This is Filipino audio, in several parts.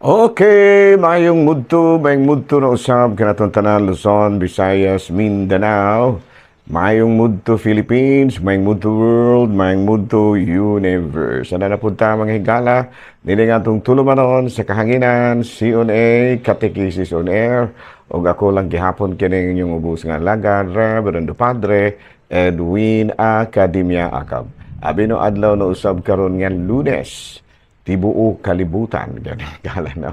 Okay, mayong mudto na usab kanatong tanan Luzon, Visayas, Mindanao. Mayong mudto Philippines, mayong mudto world, mayong mudto universe. Ano na punta mga higala, nili nga itong tulumanon sa kahanginan, CONA, Catechesis on Air, o ako lang gihapon kining inyong ubus nga lagad, Reverendo Padre, Edwin Academia Acab. Abi no adlaw na usab karon nga Lunes, tibuo kalibutan gala no.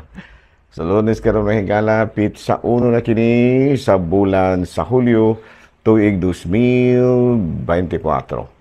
Sa Lunes karon mahigala pit sa uno na kini sa bulan sa Hulyo tuig 2024.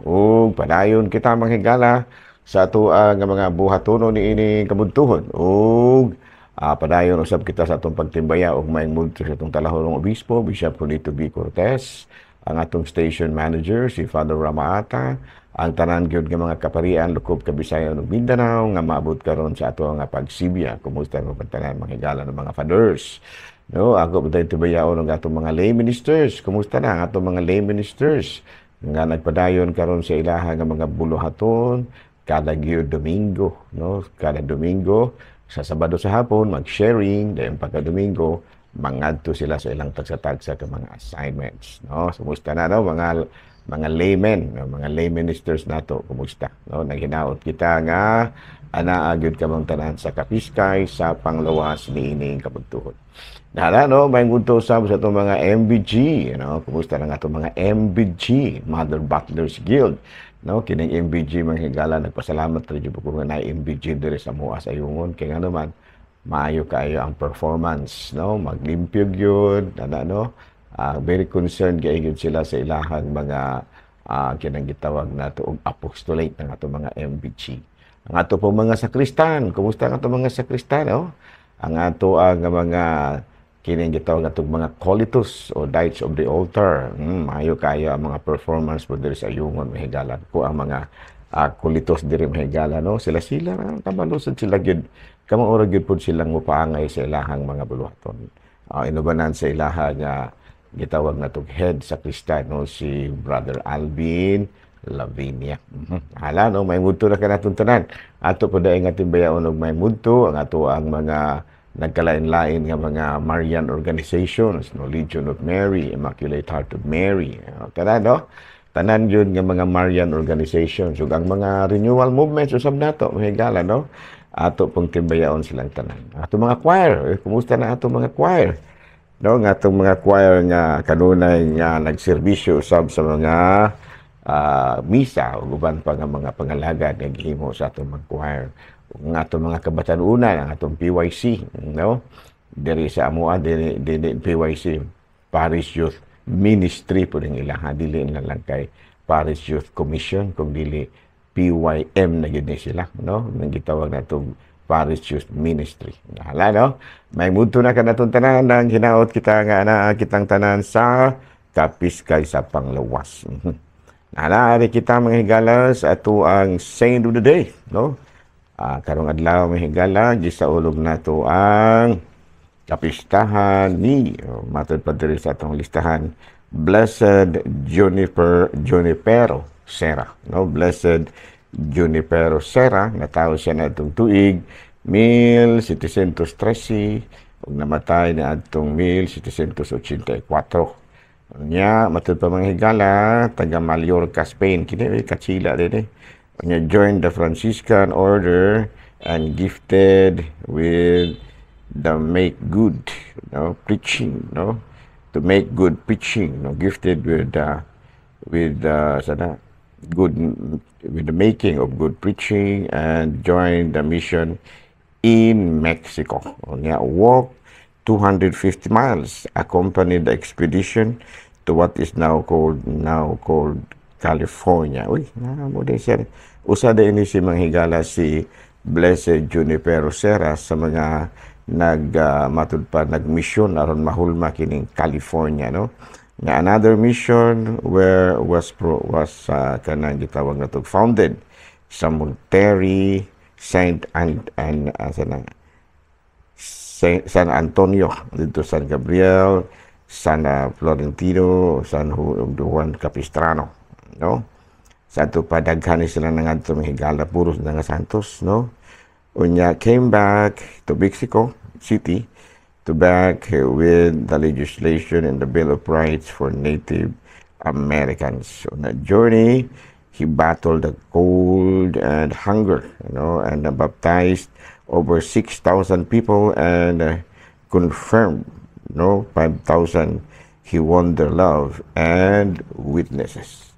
Ug padayon kita manghigala sa atuang nga mga buhatono niini kabudtuhon ug padayon usab kita sa atong pagtimbaya og maayong mudto sa atong talahorong obispo Bishop Julito B. Cortez, ang atong station manager si Father Ramaata, ang tanan gyud nga mga kaparian lukob Kabisayan ug Mindanao nga maabot karon sa ato nga pagsibya. Kumusta mo tanan mga higala ng mga fathers? No, ako ba tayo tibayaon ng atong mga lay ministers? Kumusta na ang atong mga lay ministers nga nagpadayon karon sa ilaha nga mga buluhaton kada gyud Domingo, no? Kada Domingo sa Sabado sa hapon mag-sharing, dayon pagka Domingo mangadto sila sa ilang tagsa-tagsa ka mga assignments, no? Kumusta na no mga laymen, mga lay ministers nato, kumusta? No, naghinaot kita nga anaa gyud ka mang tanan sa kapiskay sa panglawas niining kabudtuhon. Nala no, may gudto sa atong mga MBG, kumusta na nga atong mga MBG, Mother Butlers Guild. No, kining MBG mga higala nagpasalamat ra jud ko nga na MBG diri sa mua sa Yungon kay nga naman maayo kayo ang performance, no? Maglimpyo gyud, no? Very concerned gyud sila sa ilahang mga kinang gitawag nato og apostolate ng ato mga MBG. Ang ato po mga sakristan, kumusta ang ato mga sakristan, no? Ang ato ang mga kinang gitawag natong mga colitus o Knights of the Altar. Maayo kayo ang mga performance po diri sa Yungon mahigala ko ang mga colitus diri mahigala, no? Sila kabalusod sila gyud kamang ora gyud pud silang mopaangay sa ilahang mga buluhaton. Inubanan sa ilaha nga gitawag na itong head sa Kristiyano si Brother Alvin Lavinia. Hala, no? May mudto na ka natong tanan. Ato po dahil nga timbayaon og may mudto, ang ato ang mga nagkalain-lain nga mga Marian organizations, no? Legion of Mary, Immaculate Heart of Mary. Tanan, no? Tanan yun nga mga Marian organizations. Ug ang mga renewal movements, usab nato, mahigala, no? Ato pong timbayaon silang tanan. Ato mga choir, kumusta na ato mga choir? No, nga itong mga choir nga kanunay nga nagserbisyo usab sa mga misa o uban pa nga mga pangalagad nga gihimo sa atong mga choir. Nga itong mga kabatanunan, ang atong PYC, no? Diri sa amoa, diri PYC, Parish Youth Ministry po rin ilang, dili na lang kay Parish Youth Commission, kung dili PYM na yun sila, no? Nang gitawag na itong Parish Youth Ministry. Hala, no? May mudto na ka natong tanan nang hinaot kita nga na kitang tanan sa kapiskay sa panglawas. Hala, ari kita mga higala sa ato ang Saint of the Day, no? Karong adlaw mga higala, gisaulog nato ang kapistahan ni matod pa diri sa atong listahan, Blessed Junipero Serra, no? Blessed Junipero Serra, natawo siya na itong tuig 1713 ug namatay na atong 1784. Nya matud pa mga higala taga Mallorca, Spain, kini kachila din Nya joined the Franciscan order and gifted with the make good, no, preaching, no, to make good preaching, no, gifted with good with the making of good preaching and joined the mission in Mexico. Nya walked 250 miles, accompanied the expedition to what is now called California. Uy, mo din siya. Usa din si manghigala si Blessed Junipero Serra sa mga matud pa nagmisyon aron mahulma kining California, no? Na another mission where was kanang gitawag na to founded sa Monterrey, San Antonio, dito San Gabriel, San Florentino, San Juan Capistrano, no? Sa ato pa daghan sila nga ato mahigala puros nga santos, no? Unya came back to Mexico City to back with the legislation and the Bill of Rights for Native Americans. On that journey, he battled the cold and hunger, and baptized over 6,000 people and confirmed, 5,000. He won their love and witnesses.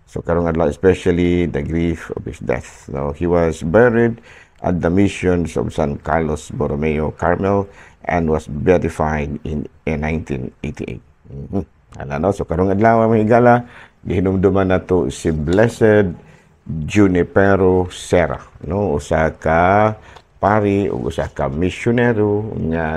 So karong adlaw, especially the grief of his death. He was buried at the missions of San Carlos Borromeo Carmel and was beatified in 1988. So karong adlaw mga higala, gihinumduman nato si Blessed Junipero Serra, usa ka pari o usa ka misyonero nga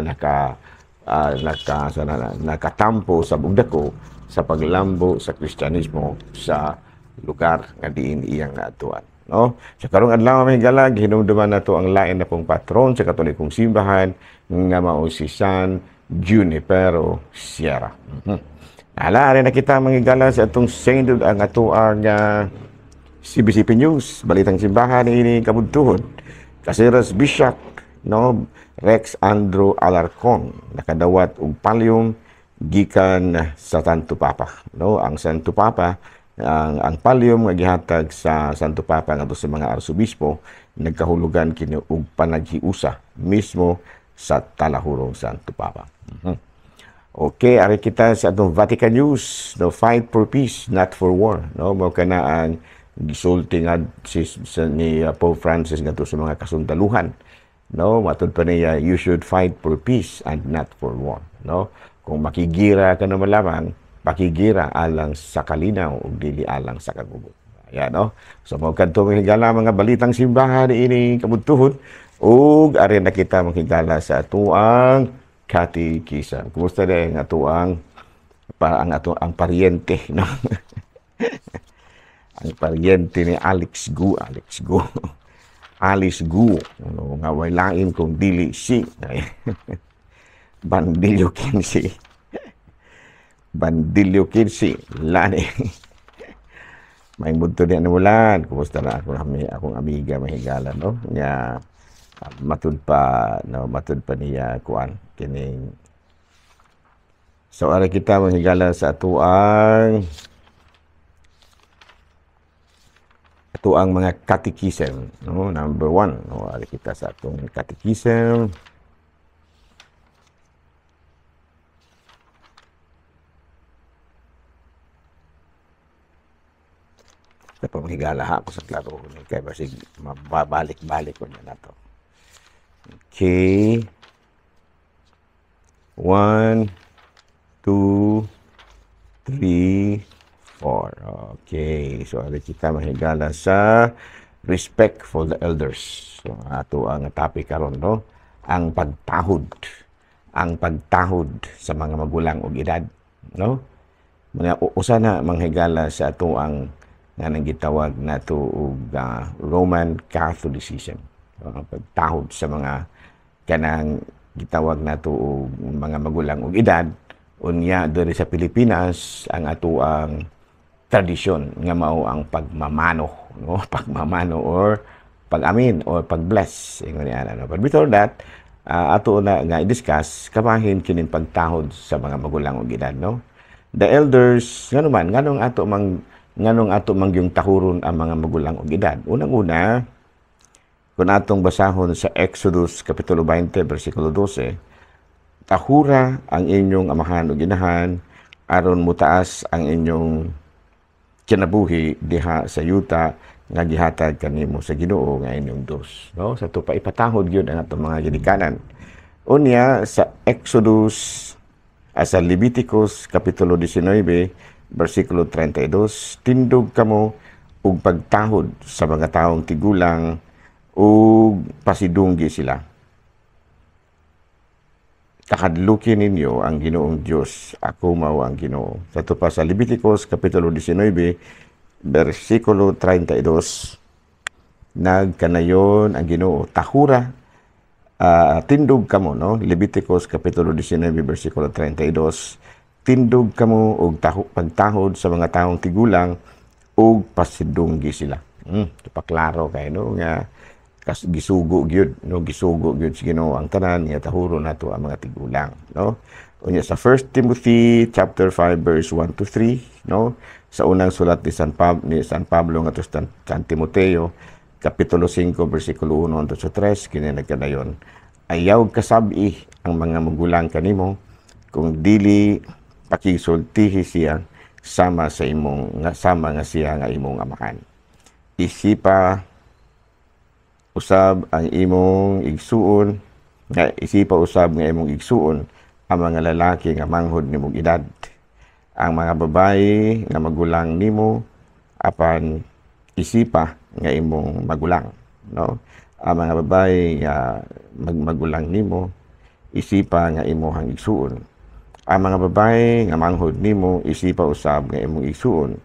nakatampo sa bugdako sa paglambo sa Kristyanismo sa lugar nga diin iyang naatuan. Sa karong adlaw mga higala, gihinumduman nato ang lain na pong patron sa Katolikong simbahan nga mao si San Junipero Serra. Alaari na kita mga higala sa atong sendod ang atuang CBCP News, balitang simbahan ini kabudtuhon. Kasiras Bishop, Rex Andrew Alarcon, nakadawat og palyong gikan sa Santo Papa. Ang Santo Papa, ang palyong nga gihatag sa Santo Papa ngadto sa mga arsobispo, nagkahulugan kini og panaghiusa mismo sa talahurong Santo Papa. Okay, ari kita sa atong Vatican News, fight for peace, not for war. Mao kana ang gisulti nga ni Pope Francis ngadto sa mga kasundaluhan. Matod pa niya, you should fight for peace and not for war. Kung makigira ka naman lamang, pakigira alang sa kalinaw o dili alang sa kagubo. Ayan, So mga kanto mahigala mga balitang simbahan ini kabudtuhon ug ari na kita mahigala sa atuang katikisa. Kumusta din ang atuang ang paryente, ang paryente ni Alice Gu. Alice Gu, nga way lain kung dili si Bandilyo 15. Bandilyo 15, lani. May mundo din namulan. Kumusta na akong amiga mahigala, Nga matud pa niya kuan kining. So ara kita mahigala sa atuang mga catechism, number 1, ari kita sa atong catechism. Sa pamahigala ako sa klaro ni kay basig mababalik-balik ko na nato. Okay. 1, 2, 3, 4. Okay. So, ali kita mahigala sa respect for the elders. So, ato ang topic karon, ang pagtahod. Ang pagtahod sa mga magulang o edad, Usa na manghigala sa ato ang nga nang gitawag nato og Roman Catholicism. Ang pagtahod sa mga kanang gitawag nato og mga magulang og edad. Unya diri sa Pilipinas ang ato ang tradisyon nga mao ang pagmamano, pagmamano or pag-amin or pag-bless ingon niya. But before that, ato na nga i-discuss kabahin kining pagtahod sa mga magulang og edad, The elders nganong ato mang yung tahuron ang mga magulang og edad. Unang-una, kung atong basahon sa Exodus Kapitulo 20, versikulo 12, tahura ang inyong amahan o ginahan, aron mutaas ang inyong kinabuhi diha sa yuta nga gihatag kanimo sa Ginoo nga inyong Dios. Sa to pa ipatahod gyud ang atong mga ginikanan. Unya sa Exodus, sa Leviticus Kapitulo 19, versikulo 32, tindog kamo ug pagtahod sa mga taong tigulang ug pasidunggi sila. Takadlukin ninyo ang Ginoong Dios, ako mao ang Ginoo. Sa pa sa Leviticus Kapitulo 19, versikulo 32, nagkanayon ang Ginoo, tahura, tindog kamo, Leviticus Kapitulo 19, versikulo 32, tindog kamo og pagtahod sa mga taong tigulang ug pasidunggi sila. Paklaro kay nga kas gisugo gyud, no, gisugo gyud sa Ginoo ang tanan nga tahuro nato ang mga tigulang, no. Unya sa 1 Timothy chapter 5 verse 1 to 3, no, sa unang sulat ni San Pablo ngadto sa San Timoteo kapitulo 5 bersikulo 1 hangtod sa 3 kini nagkadayon, ayaw kasabi ang mga magulang kanimo kung dili pakisultihi siya sama nga siya nga imong amahan. Isipa usab ang imong igsuon ang mga lalaki nga manghod nimong edad, ang mga babayi nga magulang nimo apan isipa nga imong magulang, no, ang mga babayi nga magulang nimo isipa nga imong igsuon, ang mga babayi nga manghod nimo isipa usab nga imong igsuon,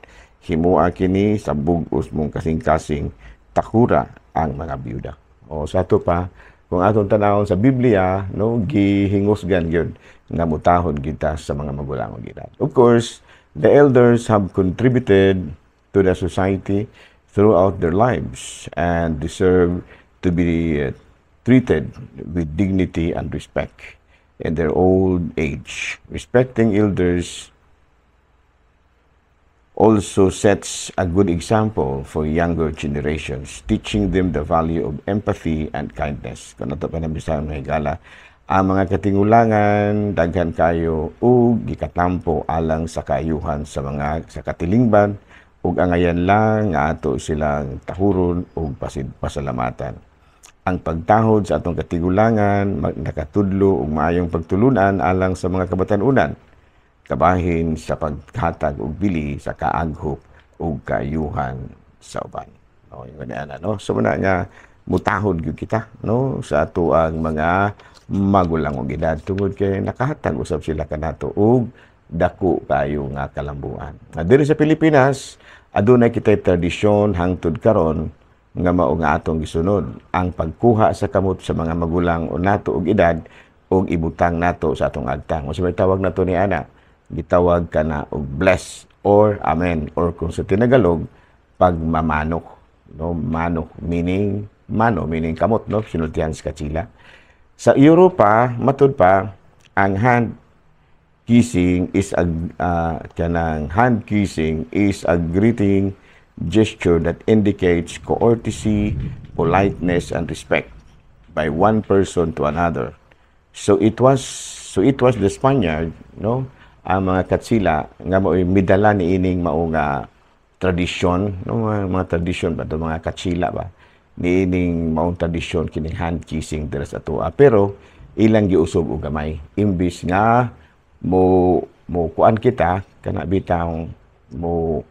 himua kini sa bug-os mong kasing-kasing takura ang mga byuda. O sa ato pa, kung atong tanawon sa Biblia, no, gihingusgan gyud nga mutahod kita sa mga magulang og edad. Of course, the elders have contributed to the society throughout their lives and deserve to be treated with dignity and respect in their old age. Respecting elders also sets a good example for younger generations, teaching them the value of empathy and kindness. Kung ito pa nabisahan ng higala, ang mga katingulangan, daghan kayo, o gikatampo alang sa kayuhan sa katilingban, ug angayan lang nga ato silang tahuron ug pasalamatan. Ang pagtahod sa atong katigulangan, nakatudlo ug maayong pagtulunan alang sa mga kabatanunan, kabahin sa paghatag og bili sa kaaghop ug kayuhan sa uban. No, ingon ana, no. So muna nga mutahod gyud kita, no, sa ato ang mga magulang og edad tungod kay nakahatag usab sila kanato og dako kayo nga kalambuan. Diri sa Pilipinas, adunay kitay tradisyon hangtod karon nga mao nga atong gisunod ang pagkuha sa kamot sa mga magulang o nato og edad og ibutang nato sa atong agtang. Usa may tawag nato ni ana, gitawag kana og bless or amen, or kung sa Tinagalog pagmamanok, no, manok meaning meaning kamot, no, sinultihan sa katsila. Sa Europa matud pa ang hand kissing is a greeting gesture that indicates courtesy, politeness and respect by one person to another. So it was the Spaniard, no, ang mga katsila nga mao'y midala ni ining mao nga tradisyon, no, mga tradisyon ba mga katsila ba ni ining maong tradisyon kining hand kissing dira sa ato. Pero ilang giusog og gamay imbis nga mo kuan kita kana bitaw mo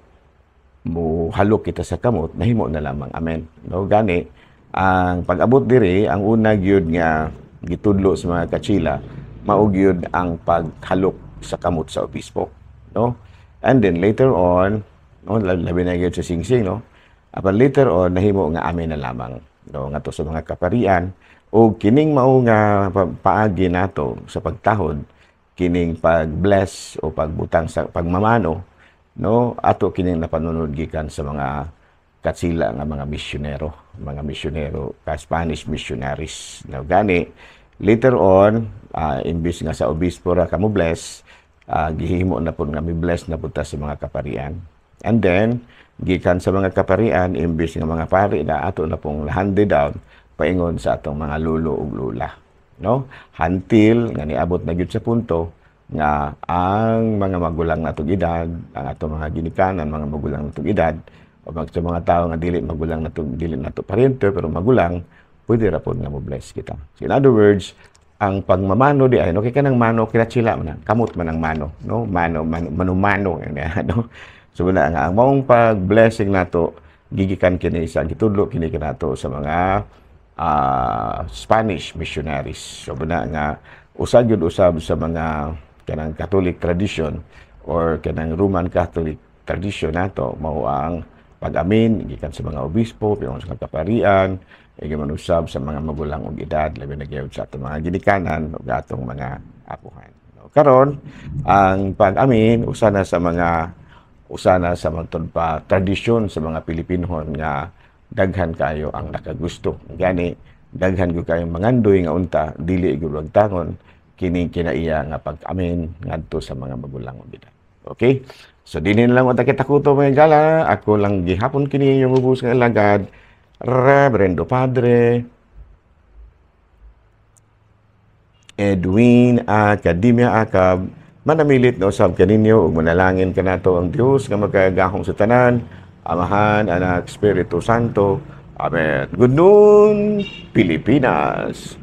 halok kita sa kamot, nahimo na lamang amen, no. Gani ang pag-abot diri, ang una gyud nga gitudlo sa mga katsila mao gyud ang paghalok sa kamot sa obispo, no. And then later on, no, labi na gyud sa singsing, no, apan later on nahimo nga amen na lamang, no, ngadto sa mga kaparian o kining mao nga paagi nato sa pagtahod, kining pag-bless o pagbutang sa pagmamano, no, ato kining napanunod gikan sa mga katsila nga mga misyonero, ka Spanish missionaries, no. Gani later on, imbis nga sa obispo ra kamo bless, gihimo na po nga mi-bless na po ta sa mga kaparian. And then, gikan sa mga kaparian, imbis nga mga pari na ato na pong handed down, paingon sa atong mga lolo ug lola, no? Until nga niabot na gyud sa punto nga ang mga magulang natong edad, ang atong mga ginikanan, mga magulang natong edad, o sa mga tao nga dili nato parente pero magulang, pwede ra pod nga mo bless kita. So in other words, ang pagmamano di ay no, kay kanang mano kinatsila man, kamot man ang mano, no, mano no. So wala nga ang maong pag-blessing nato gigikan kini sa gitudlo kini kanato sa mga Spanish missionaries. So wala nga usab sa mga kanang Catholic tradition or kanang Roman Catholic tradition nato mao ang pag-amin gikan sa mga obispo, pingon sa kaparian, gimanusab sa mga magulang og edad, labi na gyud sa atong mga ginikanan ug atong mga apuhan. Karon ang pag-amin usa na sa mga tradisyon sa mga Pilipinhon nga daghan kayo ang nakagusto. Gani daghan gyud kayo mangandoy nga unta dili gyud wagtangon kini kinaiya nga pag-amen ngadto sa mga magulang gid. Okay? So dinhi na lang uta kita kuto mga gala, ako lang gihapon kini yung ubos nga lagad, Reverendo Padre Edwin Academia Akab, manamilit na usab kaninyo ug manalangin kanato ang Dios nga magkagahong sa tanan, Amahan, Anak, Espiritu Santo. Amen. Good noon, Pilipinas.